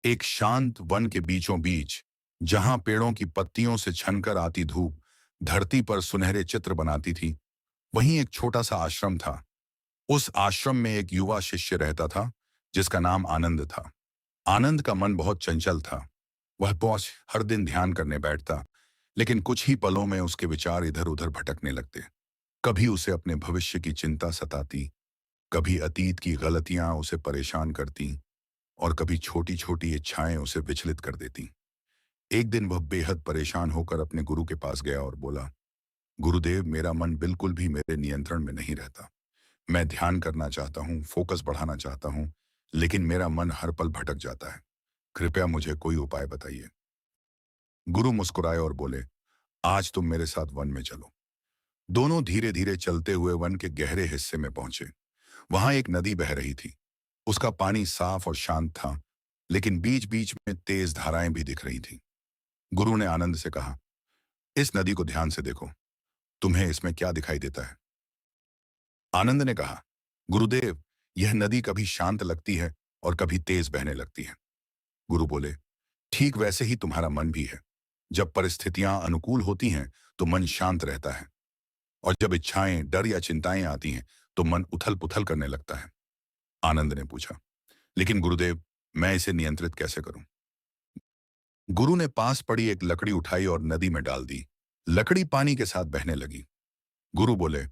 एक शांत वन के बीचों बीच, जहां पेड़ों की पत्तियों से छनकर आती धूप धरती पर सुनहरे चित्र बनाती थी, वहीं एक छोटा सा आश्रम था। उस आश्रम में एक युवा शिष्य रहता था, जिसका नाम आनंद था। आनंद का मन बहुत चंचल था। वह पहुंच हर दिन ध्यान करने बैठता, लेकिन कुछ ही पलों में उसके विचार इधर उधर भटकने लगते। कभी उसे अपने भविष्य की चिंता सताती, कभी अतीत की गलतियां उसे परेशान करती, और कभी छोटी छोटी इच्छाएं उसे विचलित कर देती। एक दिन वह बेहद परेशान होकर अपने गुरु के पास गया और बोला, गुरुदेव, मेरा मन बिल्कुल भी मेरे नियंत्रण में नहीं रहता। मैं ध्यान करना चाहता हूँ, फोकस बढ़ाना चाहता हूँ, लेकिन मेरा मन हर पल भटक जाता है। कृपया मुझे कोई उपाय बताइए। गुरु मुस्कुराए और बोले, आज तुम मेरे साथ वन में चलो। दोनों धीरे धीरे चलते हुए वन के गहरे हिस्से में पहुंचे। वहां एक नदी बह रही थी। उसका पानी साफ और शांत था, लेकिन बीच बीच में तेज धाराएं भी दिख रही थीं। गुरु ने आनंद से कहा, इस नदी को ध्यान से देखो। तुम्हें इसमें क्या दिखाई देता है? आनंद ने कहा, गुरुदेव, यह नदी कभी शांत लगती है और कभी तेज बहने लगती है। गुरु बोले, ठीक वैसे ही तुम्हारा मन भी है। जब परिस्थितियां अनुकूल होती हैं तो मन शांत रहता है, और जब इच्छाएं, डर या चिंताएं आती हैं तो मन उथल पुथल करने लगता है। आनंद ने पूछा, लेकिन गुरुदेव, मैं इसे नियंत्रित कैसे करूं? गुरु ने पास पड़ी एक लकड़ी उठाई और नदी में डाल दी। लकड़ी पानी के साथ बहने लगी। गुरु बोले,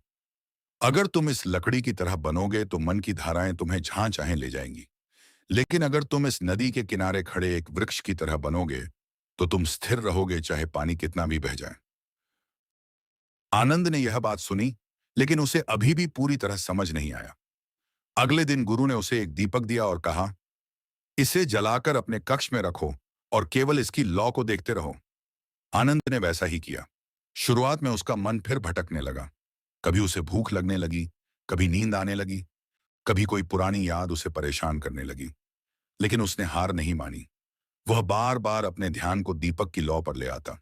अगर तुम इस लकड़ी की तरह बनोगे तो मन की धाराएं तुम्हें जहां चाहें ले जाएंगी, लेकिन अगर तुम इस नदी के किनारे खड़े एक वृक्ष की तरह बनोगे तो तुम स्थिर रहोगे, चाहे पानी कितना भी बह जाए। आनंद ने यह बात सुनी, लेकिन उसे अभी भी पूरी तरह समझ नहीं आया। अगले दिन गुरु ने उसे एक दीपक दिया और कहा, इसे जलाकर अपने कक्ष में रखो और केवल इसकी लौ को देखते रहो। आनंद ने वैसा ही किया। शुरुआत में उसका मन फिर भटकने लगा। कभी उसे भूख लगने लगी, कभी नींद आने लगी, कभी कोई पुरानी याद उसे परेशान करने लगी। लेकिन उसने हार नहीं मानी। वह बार बार अपने ध्यान को दीपक की लौ पर ले आता।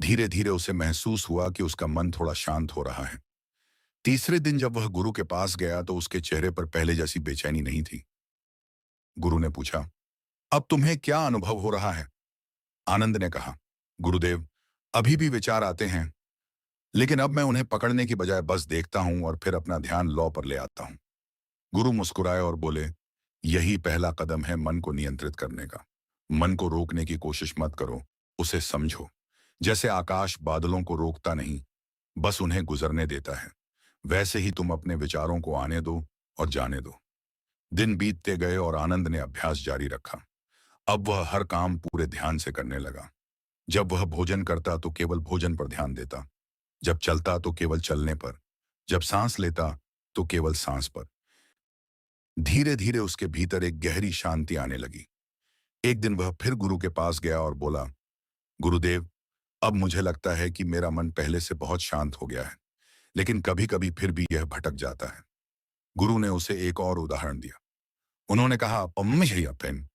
धीरे धीरे उसे महसूस हुआ कि उसका मन थोड़ा शांत हो रहा है। तीसरे दिन जब वह गुरु के पास गया तो उसके चेहरे पर पहले जैसी बेचैनी नहीं थी। गुरु ने पूछा, अब तुम्हें क्या अनुभव हो रहा है? आनंद ने कहा, गुरुदेव, अभी भी विचार आते हैं, लेकिन अब मैं उन्हें पकड़ने की बजाय बस देखता हूं और फिर अपना ध्यान लौ पर ले आता हूं। गुरु मुस्कुराए और बोले, यही पहला कदम है मन को नियंत्रित करने का। मन को रोकने की कोशिश मत करो, उसे समझो। जैसे आकाश बादलों को रोकता नहीं, बस उन्हें गुजरने देता है, वैसे ही तुम अपने विचारों को आने दो और जाने दो। दिन बीतते गए और आनंद ने अभ्यास जारी रखा। अब वह हर काम पूरे ध्यान से करने लगा। जब वह भोजन करता तो केवल भोजन पर ध्यान देता, जब चलता तो केवल चलने पर, जब सांस लेता तो केवल सांस पर। धीरे धीरे उसके भीतर एक गहरी शांति आने लगी। एक दिन वह फिर गुरु के पास गया और बोला, गुरुदेव, अब मुझे लगता है कि मेरा मन पहले से बहुत शांत हो गया है, लेकिन कभी कभी फिर भी यह भटक जाता है। गुरु ने उसे एक और उदाहरण दिया। उन्होंने कहा, पेन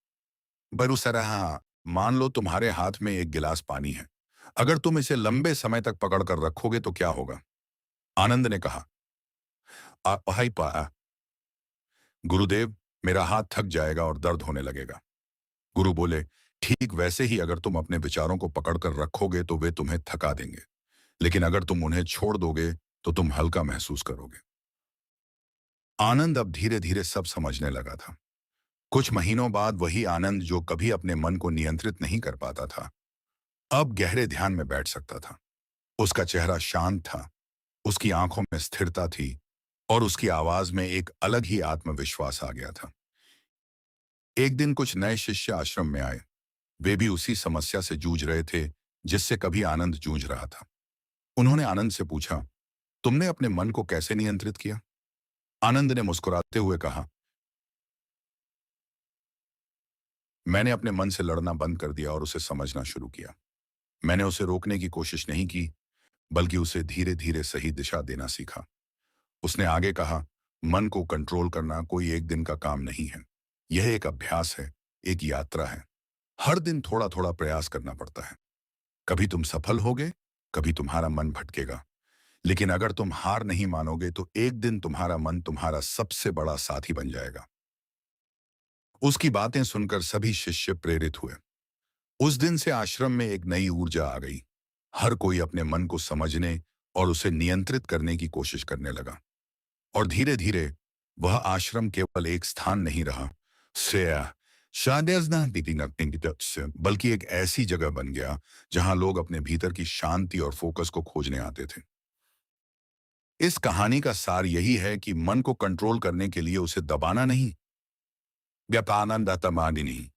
बरुसरहा, मान लो तुम्हारे हाथ में एक गिलास पानी है। अगर तुम इसे लंबे समय तक पकड़कर रखोगे तो क्या होगा? आनंद ने कहा, "आ- पा गुरुदेव, मेरा हाथ थक जाएगा और दर्द होने लगेगा।" गुरु बोले, ठीक वैसे ही अगर तुम अपने विचारों को पकड़कर रखोगे तो वे तुम्हें थका देंगे, लेकिन अगर तुम उन्हें छोड़ दोगे तो तुम हल्का महसूस करोगे। आनंद अब धीरे धीरे सब समझने लगा था। कुछ महीनों बाद वही आनंद जो कभी अपने मन को नियंत्रित नहीं कर पाता था, अब गहरे ध्यान में बैठ सकता था। उसका चेहरा शांत था, उसकी आंखों में स्थिरता थी, और उसकी आवाज में एक अलग ही आत्मविश्वास आ गया था। एक दिन कुछ नए शिष्य आश्रम में आए। वे भी उसी समस्या से जूझ रहे थे जिससे कभी आनंद जूझ रहा था। उन्होंने आनंद से पूछा, तुमने अपने मन को कैसे नियंत्रित किया? आनंद ने मुस्कुराते हुए कहा, मैंने अपने मन से लड़ना बंद कर दिया और उसे समझना शुरू किया। मैंने उसे रोकने की कोशिश नहीं की, बल्कि उसे धीरे धीरे सही दिशा देना सीखा। उसने आगे कहा, मन को कंट्रोल करना कोई एक दिन का काम नहीं है। यह एक अभ्यास है, एक यात्रा है। हर दिन थोड़ा थोड़ा प्रयास करना पड़ता है। कभी तुम सफल होगे, कभी तुम्हारा मन भटकेगा, लेकिन अगर तुम हार नहीं मानोगे तो एक दिन तुम्हारा मन तुम्हारा सबसे बड़ा साथी बन जाएगा। उसकी बातें सुनकर सभी शिष्य प्रेरित हुए। उस दिन से आश्रम में एक नई ऊर्जा आ गई। हर कोई अपने मन को समझने और उसे नियंत्रित करने की कोशिश करने लगा। और धीरे धीरे वह आश्रम केवल एक स्थान नहीं रहा से शायद बल्कि एक ऐसी जगह बन गया जहां लोग अपने भीतर की शांति और फोकस को खोजने आते थे। इस कहानी का सार यही है कि मन को कंट्रोल करने के लिए उसे दबाना नहीं, व्यापानंदतमानी नहीं,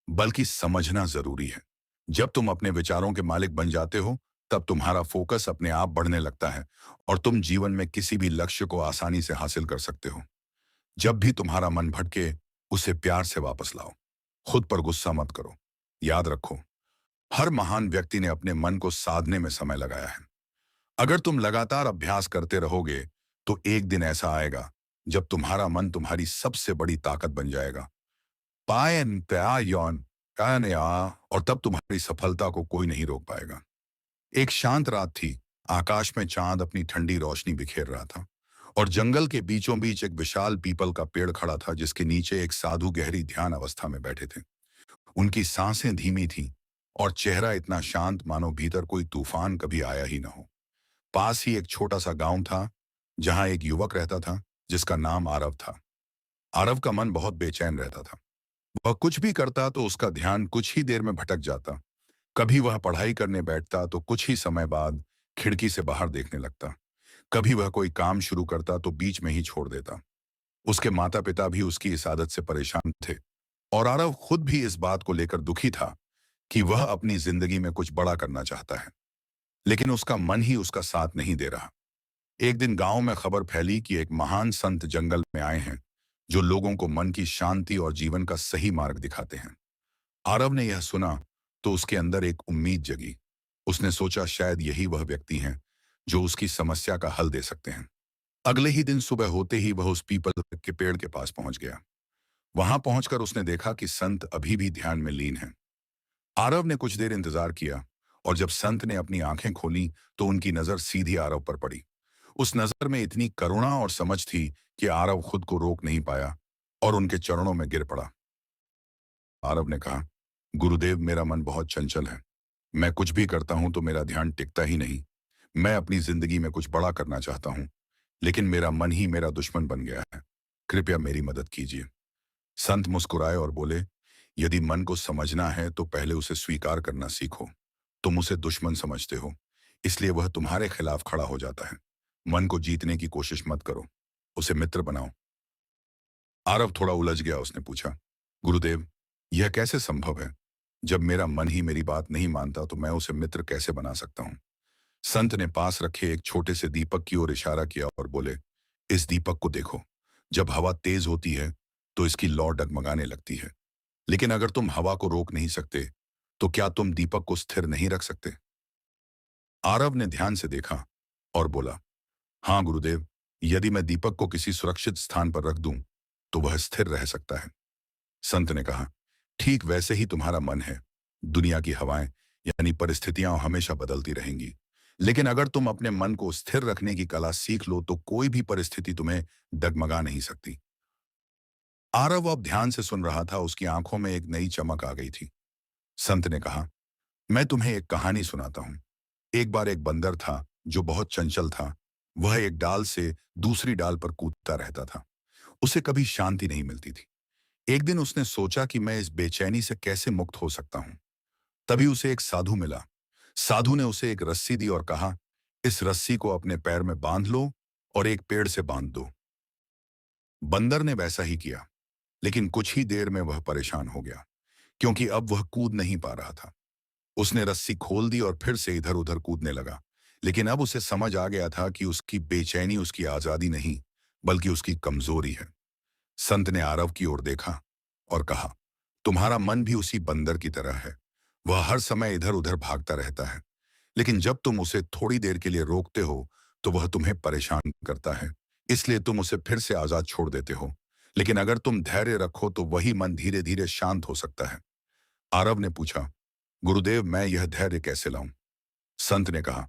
बल्कि समझना जरूरी है। जब तुम अपने विचारों के मालिक बन जाते हो, तब तुम्हारा फोकस अपने आप बढ़ने लगता है और तुम जीवन में किसी भी लक्ष्य को आसानी से हासिल कर सकते हो। जब भी तुम्हारा मन भटके, उसे प्यार से वापस लाओ। खुद पर गुस्सा मत करो। याद रखो, हर महान व्यक्ति ने अपने मन को साधने में समय लगाया है। अगर तुम लगातार अभ्यास करते रहोगे, तो एक दिन ऐसा आएगा जब तुम्हारा मन तुम्हारी सबसे बड़ी ताकत बन जाएगा। पायन प्यायन कायनया, और तब तुम्हारी सफलता को कोई नहीं रोक पाएगा। एक शांत रात थी। आकाश में चांद अपनी ठंडी रोशनी बिखेर रहा था और जंगल के बीचों बीच एक विशाल पीपल का पेड़ खड़ा था, जिसके नीचे एक साधु गहरी ध्यान अवस्था में बैठे थे। उनकी सांसें धीमी थीं और चेहरा इतना शांत मानो भीतर कोई तूफान कभी आया ही न हो। पास ही एक छोटा सा गांव था, जहां एक युवक रहता था जिसका नाम आरव था। आरव का मन बहुत बेचैन रहता था। वह कुछ भी करता तो उसका ध्यान कुछ ही देर में भटक जाता। कभी वह पढ़ाई करने बैठता तो कुछ ही समय बाद खिड़की से बाहर देखने लगता। कभी वह कोई काम शुरू करता तो बीच में ही छोड़ देता। उसके माता पिता भी उसकी इस आदत से परेशान थे और आरव खुद भी इस बात को लेकर दुखी था कि वह अपनी जिंदगी में कुछ बड़ा करना चाहता है, लेकिन उसका मन ही उसका साथ नहीं दे रहा। एक दिन गांव में खबर फैली कि एक महान संत जंगल में आए हैं, जो लोगों को मन की शांति और जीवन का सही मार्ग दिखाते हैं। आरव ने यह सुना तो उसके अंदर एक उम्मीद जगी। उसने सोचा शायद यही वह व्यक्ति हैं जो उसकी समस्या का हल दे सकते हैं। अगले ही दिन सुबह होते ही वह उस पीपल के पेड़ के पास पहुंच गया। वहां पहुंचकर उसने देखा कि संत अभी भी ध्यान में लीन हैं। आरव ने कुछ देर इंतजार किया और जब संत ने अपनी आंखें खोली तो उनकी नजर सीधी आरव पर पड़ी। उस नजर में इतनी करुणा और समझ थी कि आरव खुद को रोक नहीं पाया और उनके चरणों में गिर पड़ा। आरव ने कहा, गुरुदेव, मेरा मन बहुत चंचल है। मैं कुछ भी करता हूं तो मेरा ध्यान टिकता ही नहीं। मैं अपनी जिंदगी में कुछ बड़ा करना चाहता हूं, लेकिन मेरा मन ही मेरा दुश्मन बन गया है। कृपया मेरी मदद कीजिए। संत मुस्कुराए और बोले, यदि मन को समझना है तो पहले उसे स्वीकार करना सीखो। तुम उसे दुश्मन समझते हो, इसलिए वह तुम्हारे खिलाफ खड़ा हो जाता है। मन को जीतने की कोशिश मत करो, उसे मित्र बनाओ। आरव थोड़ा उलझ गया। उसने पूछा, गुरुदेव, यह कैसे संभव है? जब मेरा मन ही मेरी बात नहीं मानता तो मैं उसे मित्र कैसे बना सकता हूं? संत ने पास रखे एक छोटे से दीपक की ओर इशारा किया और बोले, इस दीपक को देखो। जब हवा तेज होती है तो इसकी लौ डगमगाने लगती है, लेकिन अगर तुम हवा को रोक नहीं सकते तो क्या तुम दीपक को स्थिर नहीं रख सकते? आरव ने ध्यान से देखा और बोला, हाँ गुरुदेव, यदि मैं दीपक को किसी सुरक्षित स्थान पर रख दूं तो वह स्थिर रह सकता है। संत ने कहा, ठीक वैसे ही तुम्हारा मन है। दुनिया की हवाएं यानी परिस्थितियां हमेशा बदलती रहेंगी, लेकिन अगर तुम अपने मन को स्थिर रखने की कला सीख लो तो कोई भी परिस्थिति तुम्हें डगमगा नहीं सकती। आरव अब ध्यान से सुन रहा था। उसकी आंखों में एक नई चमक आ गई थी। संत ने कहा, मैं तुम्हें एक कहानी सुनाता हूं। एक बार एक बंदर था जो बहुत चंचल था। वह एक डाल से दूसरी डाल पर कूदता रहता था। उसे कभी शांति नहीं मिलती थी। एक दिन उसने सोचा कि मैं इस बेचैनी से कैसे मुक्त हो सकता हूं। तभी उसे एक साधु मिला। साधु ने उसे एक रस्सी दी और कहा, इस रस्सी को अपने पैर में बांध लो और एक पेड़ से बांध दो। बंदर ने वैसा ही किया, लेकिन कुछ ही देर में वह परेशान हो गया, क्योंकि अब वह कूद नहीं पा रहा था। उसने रस्सी खोल दी और फिर से इधर उधर कूदने लगा, लेकिन अब उसे समझ आ गया था कि उसकी बेचैनी उसकी आजादी नहीं, बल्कि उसकी कमजोरी है। संत ने आरव की ओर देखा और कहा, तुम्हारा मन भी उसी बंदर की तरह है। वह हर समय इधर उधर भागता रहता है, लेकिन जब तुम उसे थोड़ी देर के लिए रोकते हो तो वह तुम्हें परेशान करता है। इसलिए तुम उसे फिर से आजाद छोड़ देते हो। लेकिन अगर तुम धैर्य रखो तो वही मन धीरे धीरे शांत हो सकता है। आरव ने पूछा, गुरुदेव, मैं यह धैर्य कैसे लाऊं? संत ने कहा,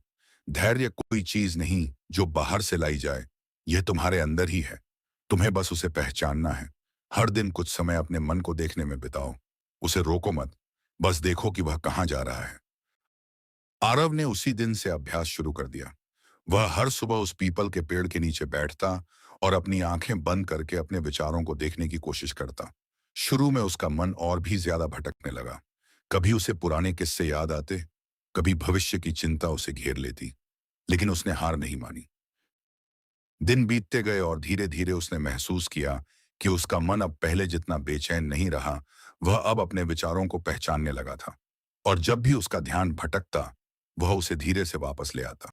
धैर्य कोई चीज नहीं जो बाहर से लाई जाए, यह तुम्हारे अंदर ही है। तुम्हें बस उसे पहचानना है। हर दिन कुछ समय अपने मन को देखने में बिताओ। उसे रोको मत, बस देखो कि वह कहाँ जा रहा है। आरव ने उसी दिन से अभ्यास शुरू कर दिया। वह हर सुबह उस पीपल के पेड़ के नीचे बैठता और अपनी आंखें बंद करके अपने विचारों को देखने की कोशिश करता। शुरू में उसका मन और भी ज्यादा भटकने लगा। कभी उसे पुराने किस्से याद आते, कभी भविष्य की चिंता उसे घेर लेती, लेकिन उसने हार नहीं मानी। दिन बीतते गए और धीरे धीरे उसने महसूस किया कि उसका मन अब पहले जितना बेचैन नहीं रहा। वह अब अपने विचारों को पहचानने लगा था, और जब भी उसका ध्यान भटकता, वह उसे धीरे से वापस ले आता।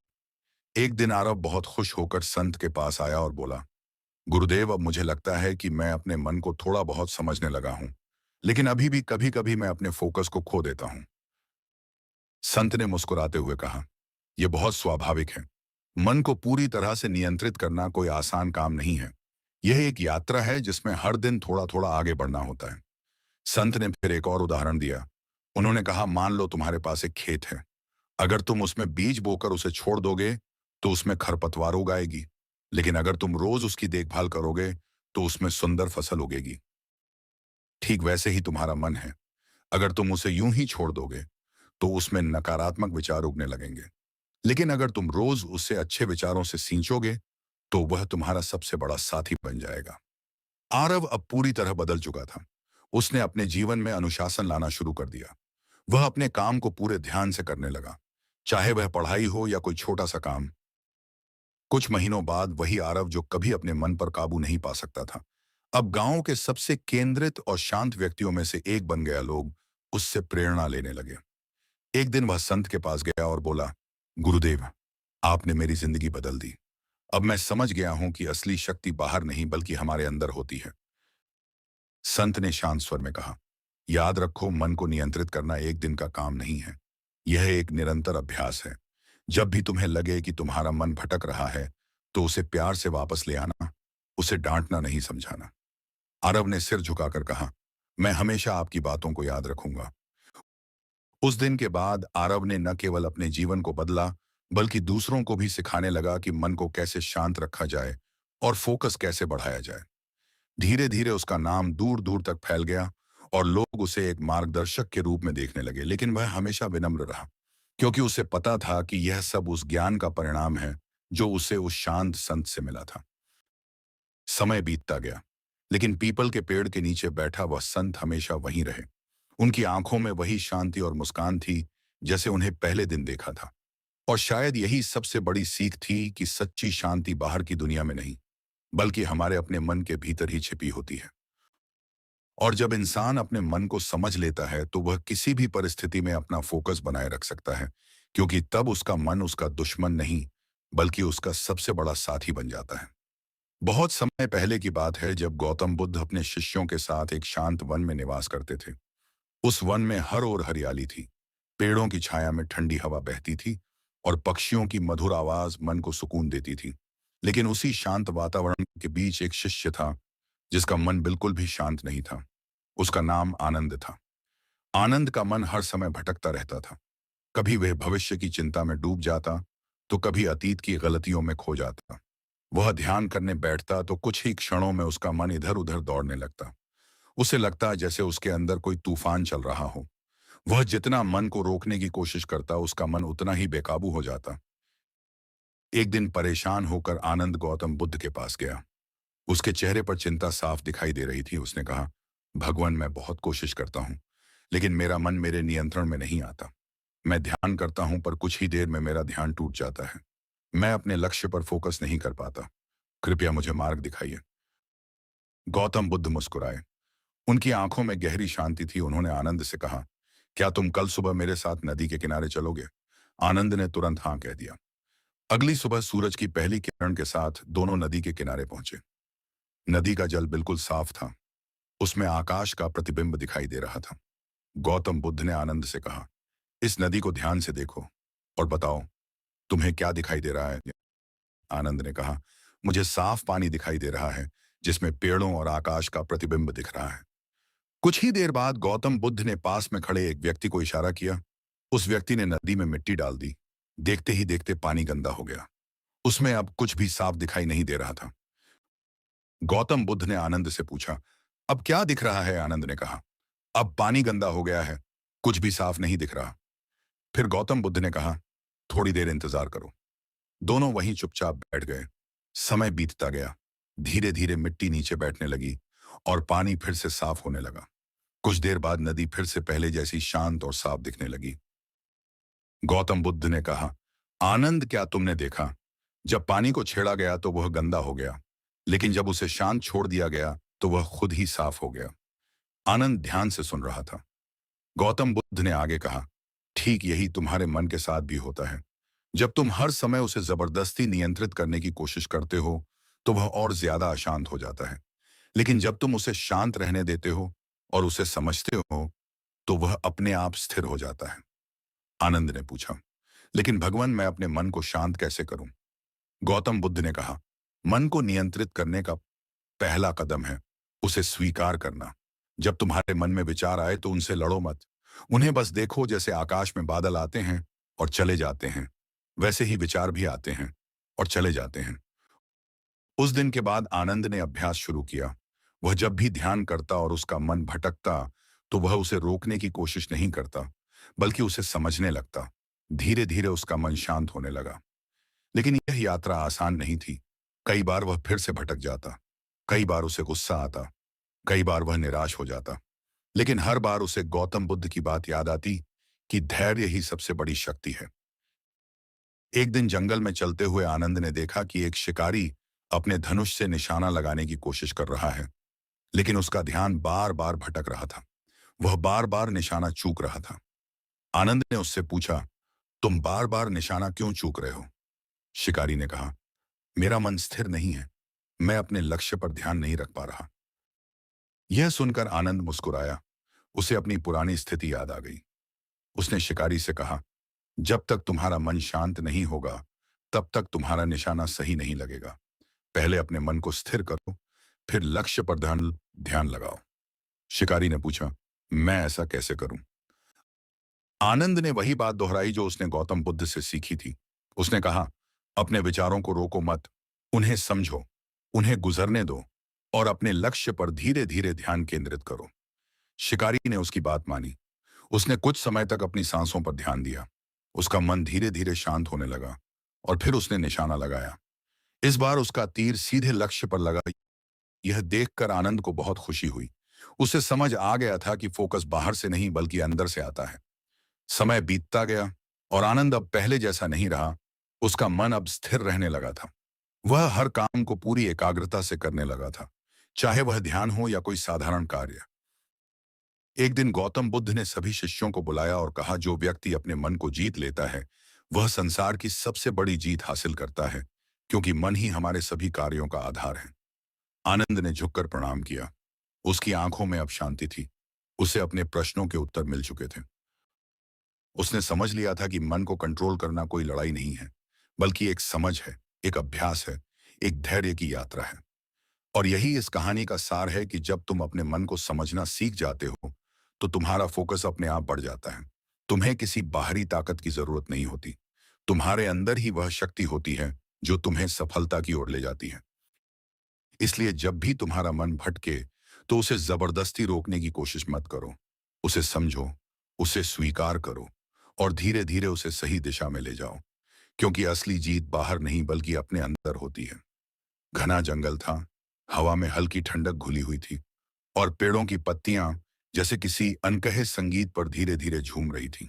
एक दिन आरव बहुत खुश होकर संत के पास आया और बोला, गुरुदेव, अब मुझे लगता है कि मैं अपने मन को थोड़ा बहुत समझने लगा हूं, लेकिन अभी भी कभी कभी मैं अपने फोकस को खो देता हूं। संत ने मुस्कुराते हुए कहा, यह बहुत स्वाभाविक है। मन को पूरी तरह से नियंत्रित करना कोई आसान काम नहीं है। यह एक यात्रा है जिसमें हर दिन थोड़ा थोड़ा आगे बढ़ना होता है। संत ने फिर एक और उदाहरण दिया। उन्होंने कहा, मान लो तुम्हारे पास एक खेत है। अगर तुम उसमें बीज बोकर उसे छोड़ दोगे तो उसमें खरपतवार उगाएगी, लेकिन अगर तुम रोज उसकी देखभाल करोगे तो उसमें सुंदर फसल उगेगी। ठीक वैसे ही तुम्हारा मन है। अगर तुम उसे यूं ही छोड़ दोगे तो उसमें नकारात्मक विचार उगने लगेंगे, लेकिन अगर तुम रोज उससे अच्छे विचारों से सींचोगे तो वह तुम्हारा सबसे बड़ा साथी बन जाएगा। आरव अब पूरी तरह बदल चुका था। उसने अपने जीवन में अनुशासन लाना शुरू कर दिया। वह अपने काम को पूरे ध्यान से करने लगा, चाहे वह पढ़ाई हो या कोई छोटा सा काम। कुछ महीनों बाद वही आरव जो कभी अपने मन पर काबू नहीं पा सकता था, अब गांव के सबसे केंद्रित और शांत व्यक्तियों में से एक बन गया। लोग उससे प्रेरणा लेने लगे। एक दिन वह संत के पास गया और बोला, गुरुदेव, आपने मेरी जिंदगी बदल दी। अब मैं समझ गया हूं कि असली शक्ति बाहर नहीं बल्कि हमारे अंदर होती है। संत ने शांत स्वर में कहा, याद रखो, मन को नियंत्रित करना एक दिन का काम नहीं है। यह एक निरंतर अभ्यास है। जब भी तुम्हें लगे कि तुम्हारा मन भटक रहा है तो उसे प्यार से वापस ले आना, उसे डांटना नहीं, समझाना। आरव ने सिर झुकाकर कहा, मैं हमेशा आपकी बातों को याद रखूंगा। उस दिन के बाद आरव ने न केवल अपने जीवन को बदला, बल्कि दूसरों को भी सिखाने लगा कि मन को कैसे शांत रखा जाए और फोकस कैसे बढ़ाया जाए। धीरे धीरे उसका नाम दूर दूर तक फैल गया और लोग उसे एक मार्गदर्शक के रूप में देखने लगे, लेकिन वह हमेशा विनम्र रहा, क्योंकि उसे पता था कि यह सब उस ज्ञान का परिणाम है जो उसे उस शांत संत से मिला था। समय बीतता गया, लेकिन पीपल के पेड़ के नीचे बैठा वह संत हमेशा वहीं रहे। उनकी आंखों में वही शांति और मुस्कान थी जैसे उन्हें पहले दिन देखा था। और शायद यही सबसे बड़ी सीख थी कि सच्ची शांति बाहर की दुनिया में नहीं, बल्कि हमारे अपने मन के भीतर ही छिपी होती है। और जब इंसान अपने मन को समझ लेता है तो वह किसी भी परिस्थिति में अपना फोकस बनाए रख सकता है, क्योंकि तब उसका मन उसका दुश्मन नहीं, बल्कि उसका सबसे बड़ा साथी बन जाता है। बहुत समय पहले की बात है, जब गौतम बुद्ध अपने शिष्यों के साथ एक शांत वन में निवास करते थे। उस वन में हर ओर हरियाली थी, पेड़ों की छाया में ठंडी हवा बहती थी और पक्षियों की मधुर आवाज मन को सुकून देती थी। लेकिन उसी शांत वातावरण के बीच एक शिष्य था जिसका मन बिल्कुल भी शांत नहीं था। उसका नाम आनंद था। आनंद का मन हर समय भटकता रहता था। कभी वह भविष्य की चिंता में डूब जाता, तो कभी अतीत की गलतियों में खो जाता। वह ध्यान करने बैठता तो कुछ ही क्षणों में उसका मन इधर उधर दौड़ने लगता। उसे लगता जैसे उसके अंदर कोई तूफान चल रहा हो। वह जितना मन को रोकने की कोशिश करता, उसका मन उतना ही बेकाबू हो जाता। एक दिन परेशान होकर आनंद गौतम बुद्ध के पास गया। उसके चेहरे पर चिंता साफ दिखाई दे रही थी। उसने कहा, भगवान, मैं बहुत कोशिश करता हूँ, लेकिन मेरा मन मेरे नियंत्रण में नहीं आता। मैं ध्यान करता हूँ पर कुछ ही देर में मेरा ध्यान टूट जाता है। मैं अपने लक्ष्य पर फोकस नहीं कर पाता। कृपया मुझे मार्ग दिखाइए। गौतम बुद्ध मुस्कुराए। उनकी आंखों में गहरी शांति थी। उन्होंने आनंद से कहा, क्या तुम कल सुबह मेरे साथ नदी के किनारे चलोगे? आनंद ने तुरंत हाँ कह दिया। अगली सुबह सूरज की पहली किरण के साथ दोनों नदी के किनारे पहुंचे। नदी का जल बिल्कुल साफ था। उसमें आकाश का प्रतिबिंब दिखाई दे रहा था। गौतम बुद्ध ने आनंद से कहा, इस नदी को ध्यान से देखो और बताओ, तुम्हें क्या दिखाई दे रहा है? आनंद ने कहा, मुझे साफ पानी दिखाई दे रहा है जिसमें पेड़ों और आकाश का प्रतिबिंब दिख रहा है। कुछ ही देर बाद गौतम बुद्ध ने पास में खड़े एक व्यक्ति को इशारा किया। उस व्यक्ति ने नदी में मिट्टी डाल दी। देखते ही देखते पानी गंदा हो गया। उसमें अब कुछ भी साफ दिखाई नहीं दे रहा था। गौतम बुद्ध ने आनंद से पूछा, अब क्या दिख रहा है? आनंद ने कहा। अब पानी गंदा हो गया है, कुछ भी साफ नहीं दिख रहा। फिर गौतम बुद्ध ने कहा, थोड़ी देर इंतजार करो। दोनों वहीं चुपचाप बैठ गए। समय बीतता गया। धीरे धीरे मिट्टी नीचे बैठने लगी और पानी फिर से साफ होने लगा। कुछ देर बाद नदी फिर से पहले जैसी शांत और साफ दिखने लगी। गौतम बुद्ध ने कहा, आनंद, क्या तुमने देखा? जब पानी को छेड़ा गया तो वह गंदा हो गया, लेकिन जब उसे शांत छोड़ दिया गया तो वह खुद ही साफ हो गया। आनंद ध्यान से सुन रहा था। गौतम बुद्ध ने आगे कहा, ठीक यही तुम्हारे मन के साथ भी होता है। जब तुम हर समय उसे जबरदस्ती नियंत्रित करने की कोशिश करते हो तो वह और ज्यादा अशांत हो जाता है। लेकिन जब तुम उसे शांत रहने देते हो और उसे समझते हो तो वह अपने आप स्थिर हो जाता है। आनंद ने पूछा, लेकिन भगवान, मैं अपने मन को शांत कैसे करूं? गौतम बुद्ध ने कहा, मन को नियंत्रित करने का पहला कदम है उसे स्वीकार करना। जब तुम्हारे मन में विचार आए तो उनसे लड़ो मत। उन्हें बस देखो, जैसे आकाश में बादल आते हैं और चले जाते हैं, वैसे ही विचार भी आते हैं और चले जाते हैं। उस दिन के बाद आनंद ने अभ्यास शुरू किया। वह जब भी ध्यान करता और उसका मन भटकता तो वह उसे रोकने की कोशिश नहीं करता, बल्कि उसे समझने लगता। धीरे धीरे उसका मन शांत होने लगा। लेकिन यह यात्रा आसान नहीं थी। कई बार वह फिर से भटक जाता, कई बार उसे गुस्सा आता, कई बार वह निराश हो जाता। लेकिन हर बार उसे गौतम बुद्ध की बात याद आती कि धैर्य ही सबसे बड़ी शक्ति है। एक दिन जंगल में चलते हुए आनंद ने देखा कि एक शिकारी अपने धनुष से निशाना लगाने की कोशिश कर रहा है, लेकिन उसका ध्यान बार बार भटक रहा था। वह बार बार निशाना चूक रहा था। आनंद ने उससे पूछा, तुम बार बार निशाना क्यों चूक रहे हो? शिकारी ने कहा, मेरा मन स्थिर नहीं है, मैं अपने लक्ष्य पर ध्यान नहीं रख पा रहा। यह सुनकर आनंद मुस्कुराया। उसे अपनी पुरानी स्थिति याद आ गई। उसने शिकारी से कहा, जब तक तुम्हारा मन शांत नहीं होगा तब तक तुम्हारा निशाना सही नहीं लगेगा। पहले अपने मन को स्थिर करो, फिर लक्ष्य पर ध्यान ध्यान लगाओ। शिकारी ने पूछा, मैं ऐसा कैसे करूं? आनंद ने वही बात दोहराई जो उसने गौतम बुद्ध से सीखी थी। उसने कहा, अपने विचारों को रोको मत, उन्हें समझो, उन्हें गुजरने दो और अपने लक्ष्य पर धीरे धीरे ध्यान केंद्रित करो। शिकारी ने उसकी बात मानी। उसने कुछ समय तक अपनी सांसों पर ध्यान दिया। उसका मन धीरे धीरे शांत होने लगा और फिर उसने निशाना लगाया। इस बार उसका तीर सीधे लक्ष्य पर लगा। यह देखकर आनंद को बहुत खुशी हुई। उसे समझ आ गया था कि फोकस बाहर से नहीं बल्कि अंदर से आता है। समय बीतता गया और आनंद अब पहले जैसा नहीं रहा। उसका मन अब स्थिर रहने लगा था। वह हर काम को पूरी एकाग्रता से करने लगा था, चाहे वह ध्यान हो या कोई साधारण कार्य। एक दिन गौतम बुद्ध ने सभी शिष्यों को बुलाया और कहा, जो व्यक्ति अपने मन को जीत लेता है वह संसार की सबसे बड़ी जीत हासिल करता है, क्योंकि मन ही हमारे सभी कार्यों का आधार है। आनंद ने झुककर प्रणाम किया। उसकी आंखों में अब शांति थी। उसे अपने प्रश्नों के उत्तर मिल चुके थे। उसने समझ लिया था कि मन को कंट्रोल करना कोई लड़ाई नहीं है, बल्कि एक समझ है, एक अभ्यास है, एक धैर्य की यात्रा है। और यही इस कहानी का सार है कि जब तुम अपने मन को समझना सीख जाते हो तो तुम्हारा फोकस अपने आप बढ़ जाता है। तुम्हें किसी बाहरी ताकत की जरूरत नहीं होती। तुम्हारे अंदर ही वह शक्ति होती है जो तुम्हें सफलता की ओर ले जाती है। इसलिए जब भी तुम्हारा मन भटके तो उसे जबरदस्ती रोकने की कोशिश मत करो। उसे समझो, उसे स्वीकार करो और धीरे धीरे उसे सही दिशा में ले जाओ, क्योंकि असली जीत बाहर नहीं बल्कि अपने अंदर होती है। घना जंगल था। हवा में हल्की ठंडक घुली हुई थी और पेड़ों की पत्तियां जैसे किसी अनकहे संगीत पर धीरे धीरे झूम रही थीं।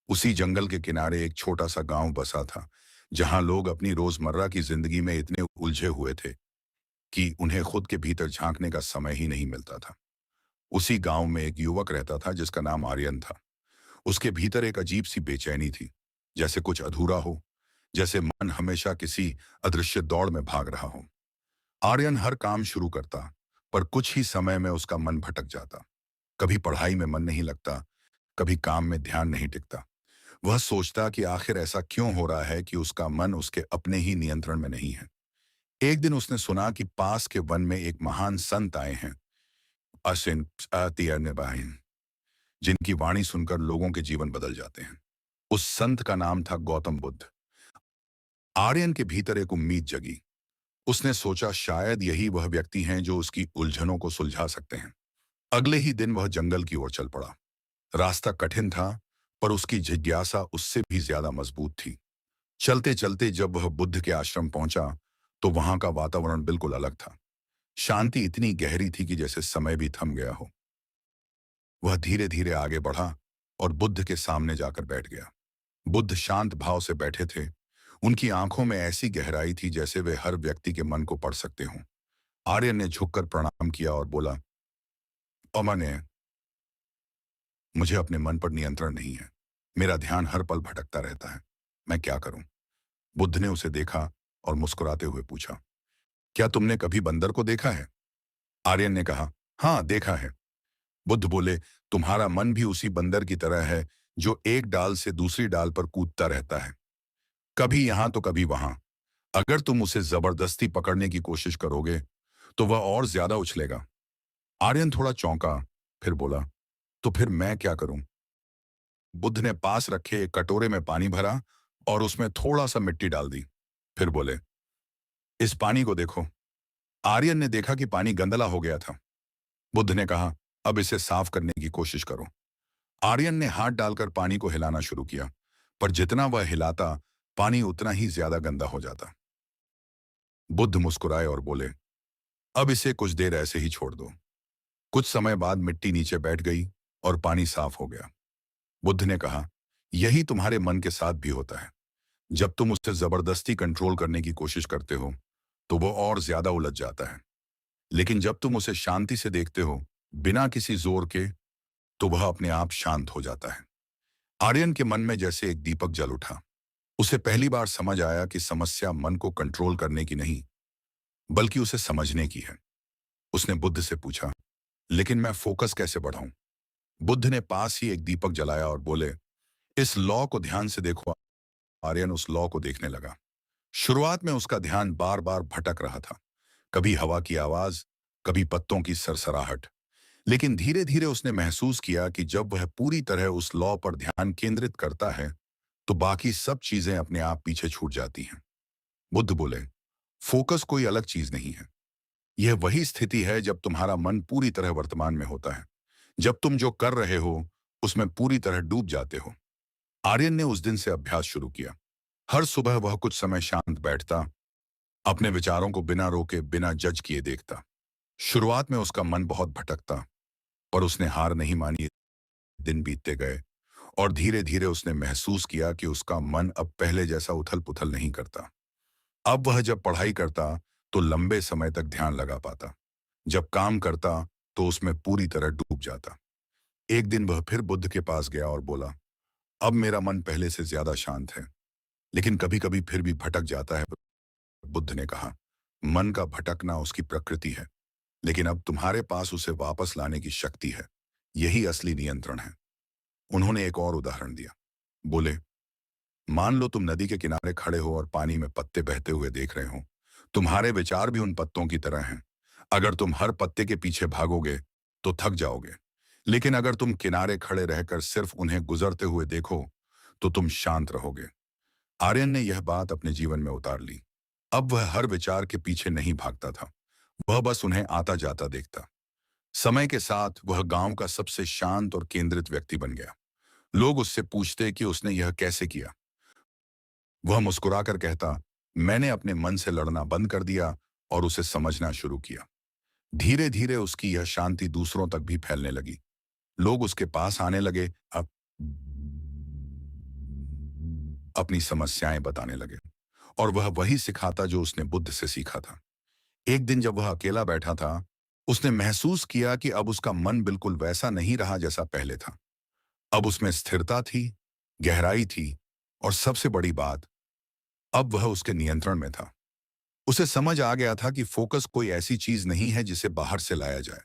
उसी जंगल के किनारे एक छोटा सा गांव बसा था, जहां लोग अपनी रोजमर्रा की जिंदगी में इतने उलझे हुए थे कि उन्हें खुद के भीतर झांकने का समय ही नहीं मिलता था। उसी गांव में एक युवक रहता था जिसका नाम आर्यन था। उसके भीतर एक अजीब सी बेचैनी थी, जैसे कुछ अधूरा हो, जैसे मन हमेशा किसी अदृश्य दौड़ में भाग रहा हो। आर्यन हर काम शुरू करता, पर कुछ ही समय में उसका मन भटक जाता। कभी पढ़ाई में मन नहीं लगता, कभी काम में ध्यान नहीं टिकता। वह सोचता कि आखिर ऐसा क्यों हो रहा है कि उसका मन उसके अपने ही नियंत्रण में नहीं है। एक दिन उसने सुना कि पास के वन में एक महान संत आए हैं, असिन अतियर्निबाइन, जिनकी वाणी सुनकर लोगों के जीवन बदल जाते हैं। उस संत का नाम था गौतम बुद्ध। आर्यन के भीतर एक उम्मीद जगी। उसने सोचा शायद यही वह व्यक्ति हैं जो उसकी उलझनों को सुलझा सकते हैं। अगले ही दिन वह जंगल की ओर चल पड़ा। रास्ता कठिन था, पर उसकी जिज्ञासा उससे भी ज्यादा मजबूत थी। चलते चलते जब वह बुद्ध के आश्रम पहुंचा, तो वहां का वातावरण बिल्कुल अलग था। शांति इतनी गहरी थी कि जैसे समय भी थम गया हो। वह धीरे धीरे आगे बढ़ा और बुद्ध के सामने जाकर बैठ गया। बुद्ध शांत भाव से बैठे थे। उनकी आंखों में ऐसी गहराई थी जैसे वे हर व्यक्ति के मन को पढ़ सकते हों। आर्यन ने झुककर प्रणाम किया और बोला, अमन, मुझे अपने मन पर नियंत्रण नहीं है। मेरा ध्यान हर पल भटकता रहता है। मैं क्या करूं? बुद्ध ने उसे देखा और मुस्कुराते हुए पूछा, क्या तुमने कभी बंदर को देखा है? आर्यन ने कहा, हाँ, देखा है। बुद्ध बोले, तुम्हारा मन भी उसी बंदर की तरह है जो एक डाल से दूसरी डाल पर कूदता रहता है, कभी यहां तो कभी वहां। अगर तुम उसे जबरदस्ती पकड़ने की कोशिश करोगे तो वह और ज्यादा उछलेगा। आर्यन थोड़ा चौंका, फिर बोला, तो फिर मैं क्या करूं? बुद्ध ने पास रखे एक कटोरे में पानी भरा और उसमें थोड़ा सा मिट्टी डाल दी। फिर बोले, इस पानी को देखो। आर्यन ने देखा कि पानी गंदला हो गया था। बुद्ध ने कहा, अब इसे साफ करने की कोशिश करो। आर्यन ने हाथ डालकर पानी को हिलाना शुरू किया, पर जितना वह हिलाता, पानी उतना ही ज्यादा गंदा हो जाता। बुद्ध मुस्कुराए और बोले, अब इसे कुछ देर ऐसे ही छोड़ दो। कुछ समय बाद मिट्टी नीचे बैठ गई और पानी साफ हो गया। बुद्ध ने कहा, यही तुम्हारे मन के साथ भी होता है। जब तुम उसे जबरदस्ती कंट्रोल करने की कोशिश करते हो, तो वो और ज्यादा उलझ जाता है। लेकिन जब तुम उसे शांति से देखते हो, बिना किसी जोर के, तो वह अपने आप शांत हो जाता है। आर्यन के मन में जैसे एक दीपक जल उठा। उसे पहली बार समझ आया कि समस्या मन को कंट्रोल करने की नहीं, बल्कि उसे समझने की है। उसने बुद्ध से पूछा, लेकिन मैं फोकस कैसे बढ़ाऊं? बुद्ध ने पास ही एक दीपक जलाया और बोले, इस लॉ को ध्यान से देखो। आर्यन उस लॉ को देखने लगा। शुरुआत में उसका ध्यान बार बार भटक रहा था, कभी हवा की आवाज, कभी पत्तों की सरसराहट। लेकिन धीरे धीरे उसने महसूस किया कि जब वह पूरी तरह उस लॉ पर ध्यान केंद्रित करता है, तो बाकी सब चीजें अपने आप पीछे छूट जाती हैं। बुद्ध बोले, फोकस कोई अलग चीज नहीं है। यह वही स्थिति है जब तुम्हारा मन पूरी तरह वर्तमान में होता है, जब तुम जो कर रहे हो उसमें पूरी तरह डूब जाते हो। आर्यन ने उस दिन से अभ्यास शुरू किया। हर सुबह वह कुछ समय शांत बैठता, अपने विचारों को बिना रोके, बिना जज किए देखता। शुरुआत में उसका मन बहुत भटकता, पर उसने हार नहीं मानी। दिन बीतते गए और धीरे धीरे उसने महसूस किया कि उसका मन अब पहले जैसा उथल पुथल नहीं करता। अब वह जब पढ़ाई करता तो लंबे समय तक ध्यान लगा पाता। जब काम करता तो उसमें पूरी तरह डूब जाता। एक दिन वह फिर बुद्ध के पास गया और बोला, अब मेरा मन पहले से ज्यादा शांत है, लेकिन कभी कभी फिर भी भटक जाता है। बुद्ध ने कहा, मन का भटकना उसकी प्रकृति है, लेकिन अब तुम्हारे पास उसे वापस लाने की शक्ति है। यही असली नियंत्रण है। उन्होंने एक और उदाहरण दिया। बोले, मान लो तुम नदी के किनारे खड़े हो और पानी में पत्ते बहते हुए देख रहे हो। तुम्हारे विचार भी उन पत्तों की तरह हैं। अगर तुम हर पत्ते के पीछे भागोगे तो थक जाओगे, लेकिन अगर तुम किनारे खड़े रहकर सिर्फ उन्हें गुजरते हुए देखो तो तुम शांत रहोगे। आर्यन ने यह बात अपने जीवन में उतार ली। अब वह हर विचार के पीछे नहीं भागता था, वह बस उन्हें आता जाता देखता। समय के साथ वह गांव का सबसे शांत और केंद्रित व्यक्ति बन गया। लोग उससे पूछते कि उसने यह कैसे किया। वह मुस्कुराकर कहता, मैंने अपने मन से लड़ना बंद कर दिया और उसे समझना शुरू किया। धीरे धीरे उसकी यह शांति दूसरों तक भी फैलने लगी। लोग उसके पास आने लगे, अब अपनी समस्याएं बताने लगे, और वह वही सिखाता जो उसने बुद्ध से सीखा था। एक दिन जब वह अकेला बैठा था, उसने महसूस किया कि अब उसका मन बिल्कुल वैसा नहीं रहा जैसा पहले था। अब उसमें स्थिरता थी, गहराई थी, और सबसे बड़ी बात, अब वह उसके नियंत्रण में था। उसे समझ आ गया था कि फोकस कोई ऐसी चीज नहीं है जिसे बाहर से लाया जाए।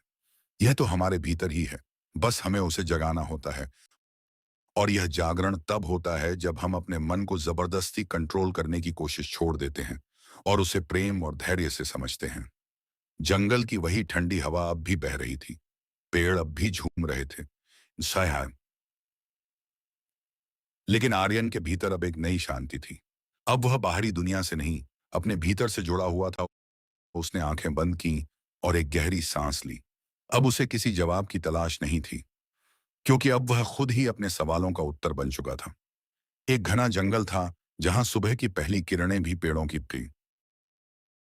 यह तो हमारे भीतर ही है, बस हमें उसे जगाना होता है। और यह जागरण तब होता है जब हम अपने मन को जबरदस्ती कंट्रोल करने की कोशिश छोड़ देते हैं और उसे प्रेम और धैर्य से समझते हैं। जंगल की वही ठंडी हवा अब भी बह रही थी, पेड़ अब भी झूम रहे थे, शायद, लेकिन आर्यन के भीतर अब एक नई शांति थी। अब वह बाहरी दुनिया से नहीं, अपने भीतर से जुड़ा हुआ था। उसने आंखें बंद की और एक गहरी सांस ली। अब उसे किसी जवाब की तलाश नहीं थी, क्योंकि अब वह खुद ही अपने सवालों का उत्तर बन चुका था। एक घना जंगल था, जहां सुबह की पहली किरणें भी पेड़ों की थी।